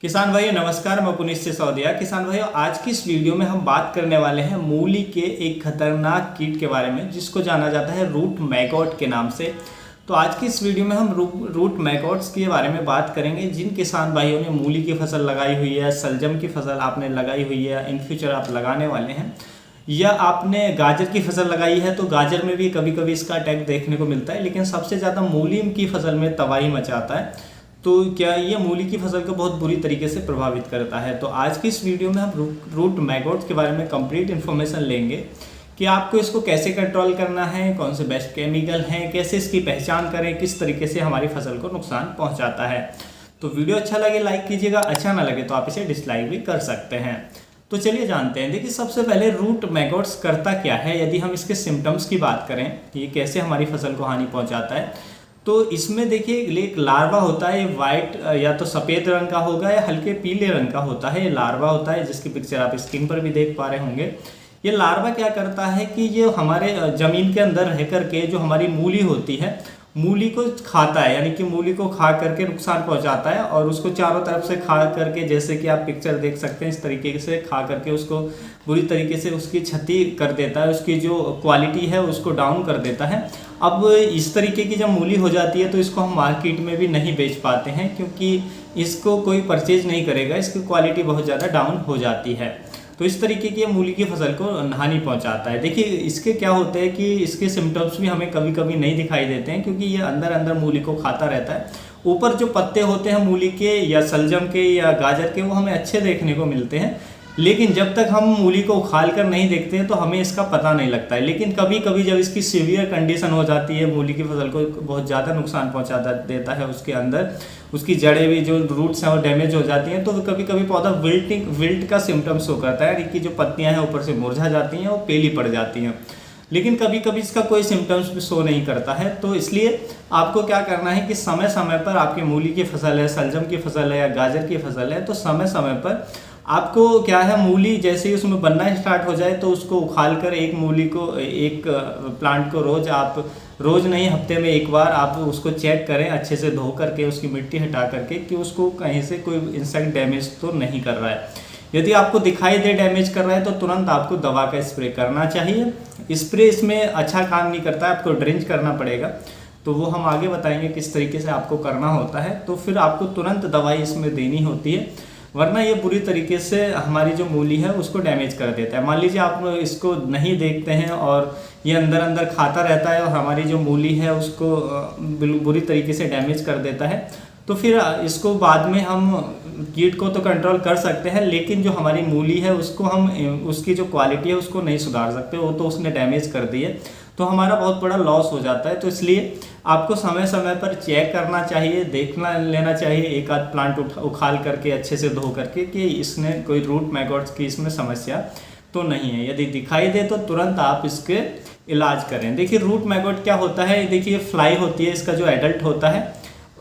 किसान भाइयों नमस्कार, मैं पुनीत सिसोदिया। किसान भाइयों, आज की इस वीडियो में हम बात करने वाले हैं मूली के एक खतरनाक कीट के बारे में जिसको जाना जाता है रूट मैगॉट के नाम से। तो आज की इस वीडियो में हम रूट मैगॉट्स के बारे में बात करेंगे। जिन किसान भाइयों ने मूली की फसल लगाई हुई है, सलजम की फसल आपने लगाई हुई है, इन फ्यूचर आप लगाने वाले हैं, या आपने गाजर की फसल लगाई है, तो गाजर में भी कभी कभी इसका अटैक देखने को मिलता है, लेकिन सबसे ज़्यादा मूली की फसल में तबाही मचाता है। तो क्या ये मूली की फसल को बहुत बुरी तरीके से प्रभावित करता है। तो आज की इस वीडियो में हम रूट मैगॉट्स के बारे में कंप्लीट इन्फॉर्मेशन लेंगे कि आपको इसको कैसे कंट्रोल करना है, कौन से बेस्ट केमिकल हैं, कैसे इसकी पहचान करें, किस तरीके से हमारी फसल को नुकसान पहुंचाता है। तो वीडियो अच्छा लगे लाइक कीजिएगा, अच्छा ना लगे तो आप इसे डिसलाइक भी कर सकते हैं। तो चलिए जानते हैं। देखिए, सबसे पहले रूट मैगॉट्स करता क्या है। यदि हम इसके सिम्टम्स की बात करें कि ये कैसे हमारी फसल को हानि पहुंचाता है, तो इसमें देखिए एक लार्वा होता है। ये वाइट या तो सफ़ेद रंग का होगा या हल्के पीले रंग का होता है। ये लार्वा होता है जिसकी पिक्चर आप स्क्रीन पर भी देख पा रहे होंगे। ये लार्वा क्या करता है कि ये हमारे ज़मीन के अंदर रह करके जो हमारी मूली होती है, मूली को खाता है, यानी कि मूली को खा करके नुकसान पहुंचाता है और उसको चारों तरफ से खा करके, जैसे कि आप पिक्चर देख सकते हैं, इस तरीके से खा करके उसको बुरी तरीके से उसकी क्षति कर देता है, उसकी जो क्वालिटी है उसको डाउन कर देता है। अब इस तरीके की जब मूली हो जाती है तो इसको हम मार्केट में भी नहीं बेच पाते हैं, क्योंकि इसको कोई परचेज नहीं करेगा, इसकी क्वालिटी बहुत ज़्यादा डाउन हो जाती है। तो इस तरीके की मूली की फसल को हानि पहुंचाता है। देखिए, इसके क्या होते हैं कि इसके सिम्टम्स भी हमें कभी कभी नहीं दिखाई देते हैं, क्योंकि ये अंदर अंदर मूली को खाता रहता है। ऊपर जो पत्ते होते हैं मूली के या सलजम के या गाजर के, वो हमें अच्छे देखने को मिलते हैं, लेकिन जब तक हम मूली को उखाड़ कर नहीं देखते हैं तो हमें इसका पता नहीं लगता है। लेकिन कभी कभी जब इसकी सीवियर कंडीशन हो जाती है, मूली की फसल को बहुत ज़्यादा नुकसान पहुंचा देता है, उसके अंदर उसकी जड़ें भी, जो रूट्स हैं, वो डैमेज हो जाती हैं, तो कभी कभी पौधा विल्ट का सिम्टम शो करता है कि जो पत्तियां हैं ऊपर से मुरझा जाती हैं, वो पीली पड़ जाती हैं। लेकिन कभी कभी इसका कोई सिम्टम्स भी शो नहीं करता है। तो इसलिए आपको क्या करना है कि समय समय पर, आपकी मूली की फसल है, सलजम की फसल है या गाजर की फसल है, तो समय समय पर आपको क्या है, मूली जैसे ही उसमें बनना स्टार्ट हो जाए तो उसको उखाड़ कर एक मूली को, एक प्लांट को रोज़ नहीं, हफ्ते में एक बार आप उसको चेक करें, अच्छे से धो करके उसकी मिट्टी हटा करके कि उसको कहीं से कोई इंसेक्ट डैमेज तो नहीं कर रहा है। यदि आपको दिखाई दे डैमेज कर रहा है तो तुरंत आपको दवा का स्प्रे करना चाहिए। स्प्रे इसमें अच्छा काम नहीं करता है, आपको ड्रिंच करना पड़ेगा, तो वो हम आगे बताएंगे किस तरीके से आपको करना होता है। तो फिर आपको तुरंत दवाई इसमें देनी होती है, वरना ये बुरी तरीके से हमारी जो मूली है उसको डैमेज कर देता है। मान लीजिए आप इसको नहीं देखते हैं और ये अंदर अंदर खाता रहता है और हमारी जो मूली है उसको बुरी तरीके से डैमेज कर देता है, तो फिर इसको बाद में हम कीट को तो कंट्रोल कर सकते हैं, लेकिन जो हमारी मूली है उसको हम, उसकी जो क्वालिटी है उसको नहीं सुधार सकते, वो तो उसने डैमेज कर दी है, तो हमारा बहुत बड़ा लॉस हो जाता है। तो इसलिए आपको समय समय पर चेक करना चाहिए, देखना लेना चाहिए, एक आध प्लांट उखाड़ करके अच्छे से धो करके कि इसने कोई रूट मैगॉट्स की इसमें समस्या तो नहीं है। यदि दिखाई दे तो तुरंत आप इसके इलाज करें। देखिए, रूट मैगॉट क्या होता है, देखिए फ्लाई होती है, इसका जो एडल्ट होता है,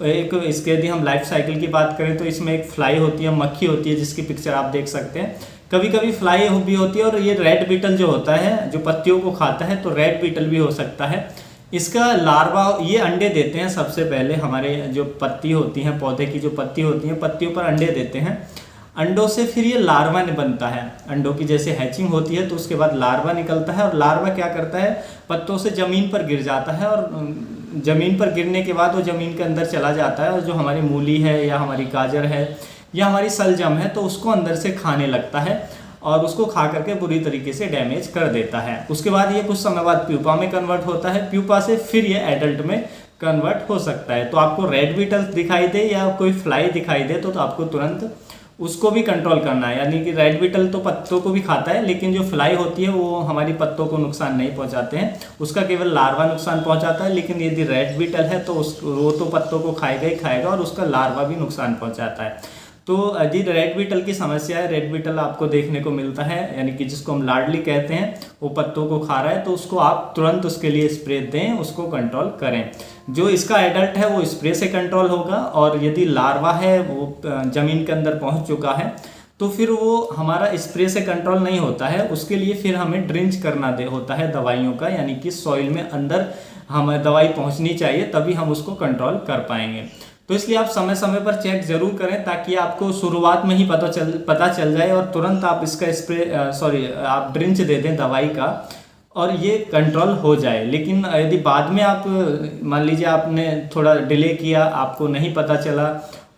एक इसके यदि हम लाइफ साइकिल की बात करें तो इसमें एक फ्लाई होती है, मक्खी होती है, जिसकी पिक्चर आप देख सकते हैं। कभी कभी फ्लाई भी होती है, और ये रेड बीटल जो होता है, जो पत्तियों को खाता है, तो रेड बीटल भी हो सकता है। इसका लार्वा, ये अंडे देते हैं। सबसे पहले हमारे जो पत्ती होती हैं, पौधे की जो पत्ती होती हैं, पत्तियों पर अंडे देते हैं। अंडों से फिर ये लार्वा बनता है। अंडों की जैसे हैचिंग होती है तो उसके बाद लार्वा निकलता है, और लार्वा क्या करता है, पत्तों से ज़मीन पर गिर जाता है, और ज़मीन पर गिरने के बाद वो ज़मीन के अंदर चला जाता है, और जो हमारी मूली है या हमारी गाजर है या हमारी सलजम है, तो उसको अंदर से खाने लगता है और उसको खा करके बुरी तरीके से डैमेज कर देता है। उसके बाद ये कुछ समय बाद प्यूपा में कन्वर्ट होता है, प्यूपा से फिर ये एडल्ट में कन्वर्ट हो सकता है। तो आपको रेड बीटल दिखाई दे या कोई फ्लाई दिखाई दे तो आपको तुरंत उसको भी कंट्रोल करना है। यानी कि रेड बीटल तो पत्तों को भी खाता है, लेकिन जो फ्लाई होती है वो हमारी पत्तों को नुकसान नहीं पहुंचाते हैं, उसका केवल लार्वा नुकसान पहुंचाता है। लेकिन यदि रेड बीटल है तो वो तो पत्तों को खाएगा ही खाएगा, और उसका लार्वा भी नुकसान पहुंचाता है। तो यदि रेड बीटल की समस्या है, रेड बीटल आपको देखने को मिलता है, यानी कि जिसको हम लाडली कहते हैं, वो पत्तों को खा रहा है, तो उसको आप तुरंत उसके लिए स्प्रे दें, उसको कंट्रोल करें। जो इसका एडल्ट है वो स्प्रे से कंट्रोल होगा, और यदि लार्वा है वो ज़मीन के अंदर पहुंच चुका है तो फिर वो हमारा स्प्रे से कंट्रोल नहीं होता है। उसके लिए फिर हमें ड्रिंच करना होता है दवाइयों का, यानी कि सॉइल में अंदर हमें दवाई पहुंचनी चाहिए, तभी हम उसको कंट्रोल कर पाएंगे। तो इसलिए आप समय समय पर चेक जरूर करें ताकि आपको शुरुआत में ही पता चल जाए और तुरंत आप इसका आप ड्रिंच दे दें दवाई का और ये कंट्रोल हो जाए। लेकिन यदि बाद में आप मान लीजिए आपने थोड़ा डिले किया, आपको नहीं पता चला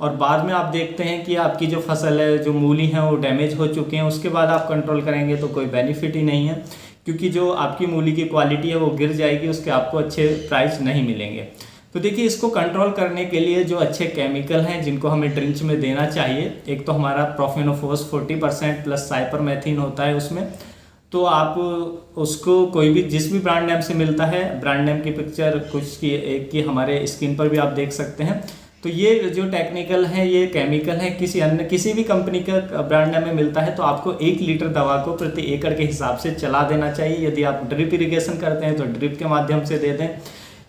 और बाद में आप देखते हैं कि आपकी जो फसल है, जो मूली है वो डैमेज हो चुके हैं, उसके बाद आप कंट्रोल करेंगे तो कोई बेनिफिट ही नहीं है, क्योंकि जो आपकी मूली की क्वालिटी है वो गिर जाएगी, उसके आपको अच्छे प्राइस नहीं मिलेंगे। तो देखिए, इसको कंट्रोल करने के लिए जो अच्छे केमिकल हैं जिनको हमें ड्रिंच में देना चाहिए, एक तो हमारा प्रोफेनोफोस 40% प्लस साइपरमेथ्रिन होता है उसमें। तो आप उसको कोई भी जिस भी ब्रांड नेम से मिलता है, ब्रांड नेम की पिक्चर कुछ की एक की हमारे स्क्रीन पर भी आप देख सकते हैं। तो ये जो टेक्निकल है, ये केमिकल है, किसी भी कंपनी का ब्रांड नेम में मिलता है तो आपको 1 लीटर दवा को प्रति एकड़ के हिसाब से चला देना चाहिए। यदि आप ड्रिप इरिगेशन करते हैं तो ड्रिप के माध्यम से दे दें,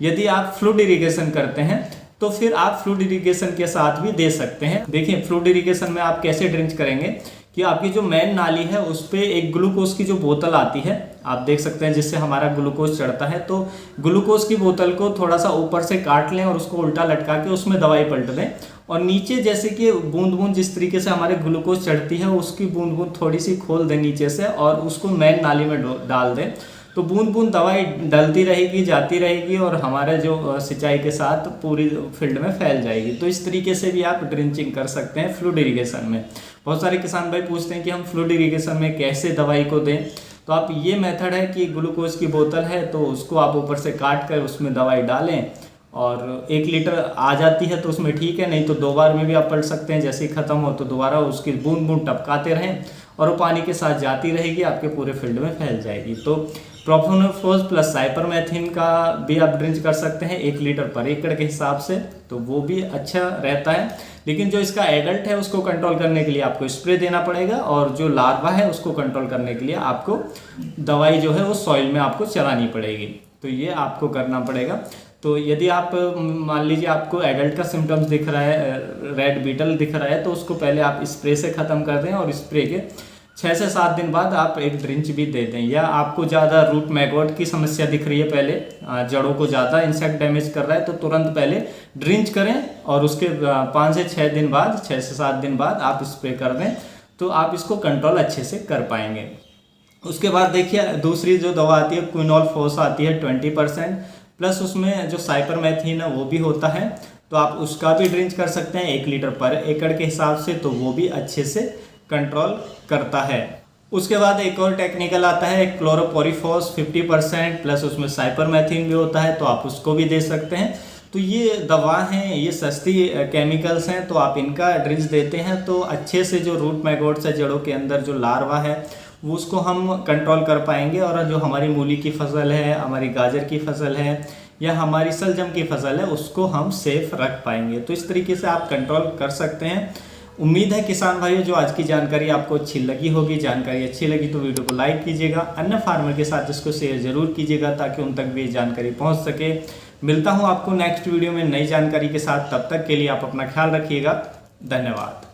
यदि आप फ्लूड इरिगेशन करते हैं तो फिर आप फ्लूड इरिगेशन के साथ भी दे सकते हैं। देखिए, फ्लूड इरिगेशन में आप कैसे ड्रिंच करेंगे कि आपकी जो मेन नाली है उस पर एक ग्लूकोज की जो बोतल आती है, आप देख सकते हैं, जिससे हमारा ग्लूकोज चढ़ता है। तो ग्लूकोज की बोतल को थोड़ा सा ऊपर से काट लें और उसको उल्टा लटका के उसमें दवाई पलट दें और नीचे जैसे कि बूंद बूंद जिस तरीके से हमारे ग्लूकोज चढ़ती है उसकी बूंद बूंद थोड़ी सी खोल दें नीचे से और उसको मेन नाली में डाल दें। तो बूंद बूंद दवाई डलती रहेगी, जाती रहेगी और हमारे जो सिंचाई के साथ पूरी फील्ड में फैल जाएगी। तो इस तरीके से भी आप ड्रिंचिंग कर सकते हैं फ्लूड इरिगेशन में। बहुत सारे किसान भाई पूछते हैं कि हम फ्लूड इरिगेशन में कैसे दवाई को दें। तो आप ये मेथड है कि ग्लूकोज की बोतल है तो उसको आप ऊपर से काट कर उसमें दवाई डालें और 1 लीटर आ जाती है तो उसमें ठीक है, नहीं तो 2 बार में भी आप पलट सकते हैं। जैसे ही खत्म हो तो दोबारा उसकी बूंद बूंद टपकाते रहें और वो पानी के साथ जाती रहेगी, आपके पूरे फील्ड में फैल जाएगी। तो प्रोफेनोफोस प्लस साइपरमेथ्रिन का भी आप ड्रिंच कर सकते हैं 1 लीटर पर एकड़ के हिसाब से, तो वो भी अच्छा रहता है। लेकिन जो इसका एडल्ट है उसको कंट्रोल करने के लिए आपको स्प्रे देना पड़ेगा और जो लार्वा है उसको कंट्रोल करने के लिए आपको दवाई जो है वो सॉइल में आपको चलानी पड़ेगी। तो ये आपको करना पड़ेगा। तो यदि आप मान लीजिए आपको एडल्ट का सिम्टम्स दिख रहा है, रेड बीटल दिख रहा है, तो उसको पहले आप स्प्रे से ख़त्म कर दें और स्प्रे के 6 से 7 दिन बाद आप एक ड्रिंच भी दे दें। या आपको ज़्यादा रूट मैगोट की समस्या दिख रही है, पहले जड़ों को ज़्यादा इंसेक्ट डैमेज कर रहा है, तो तुरंत पहले ड्रिंच करें और उसके 5 से 6 दिन बाद, 6 से 7 दिन बाद आप स्प्रे कर दें, तो आप इसको कंट्रोल अच्छे से कर पाएंगे। उसके बाद देखिए, दूसरी जो दवा आती है क्विनोलफोस आती है 20% प्लस उसमें जो साइपरमेथ्रिन है वो भी होता है, तो आप उसका भी ड्रिंच कर सकते हैं 1 लीटर पर एकड़ के हिसाब से, तो वो भी अच्छे से कंट्रोल करता है। उसके बाद एक और टेक्निकल आता है क्लोरोपोरिफॉस 50% प्लस उसमें साइपरमेथ्रिन भी होता है, तो आप उसको भी दे सकते हैं। तो ये दवा हैं, ये सस्ती केमिकल्स हैं, तो आप इनका ड्रिंच देते हैं तो अच्छे से जो रूट मैगोट्स है, जड़ों के अंदर जो लार्वा है, वो उसको हम कंट्रोल कर पाएंगे और जो हमारी मूली की फसल है, हमारी गाजर की फसल है या हमारी शलजम की फसल है, उसको हम सेफ रख पाएंगे। तो इस तरीके से आप कंट्रोल कर सकते हैं। उम्मीद है किसान भाइयों जो आज की जानकारी आपको अच्छी लगी होगी। जानकारी अच्छी लगी तो वीडियो को लाइक कीजिएगा, अन्य फार्मर के साथ इसको शेयर जरूर कीजिएगा ताकि उन तक भी ये जानकारी पहुंच सके। मिलता हूं आपको नेक्स्ट वीडियो में नई जानकारी के साथ, तब तक के लिए आप अपना ख्याल रखिएगा। धन्यवाद।